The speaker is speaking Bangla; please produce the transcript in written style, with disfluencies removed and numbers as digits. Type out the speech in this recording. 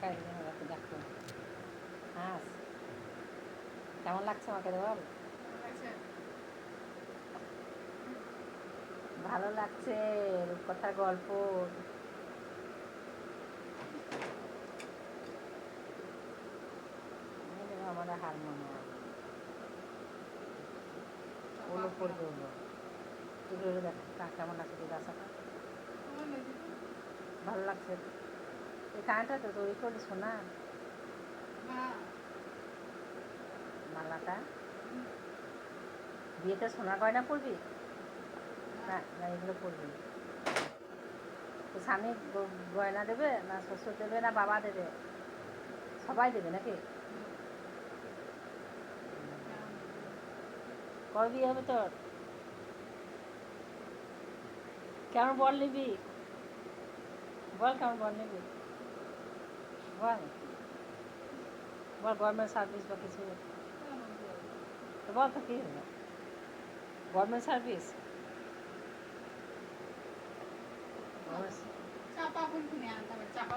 টাকা দেখো হাস কেমন লাগছে আমাকে বল? ভালো লাগছে রূপকথার গল্প। আমাদের হারমোনিয়াম ওলো পড়বে ওলো এগুলো দেখ কেমন লাগছে গাছাটা ভালো লাগছে। এই কানটা তো তৈরি করিস না মালাটা বিয়েতে সোনার গয়না পরবি না? না এগুলো পরবি? তো স্বামী গয়না দেবে না শ্বশুর দেবে না বাবা দেবে? সবাই দেবে নাকি? কবে বিয়ে হবে তোর? কেমন বল নিবি বল? কেমন বল নিবি বল? বল গভর্নমেন্ট সার্ভিস বা কিছু তো বল তো কী হলো? গভর্নমেন্ট সার্ভিস চাপা ফুল কিনে আনতে হবে চাপা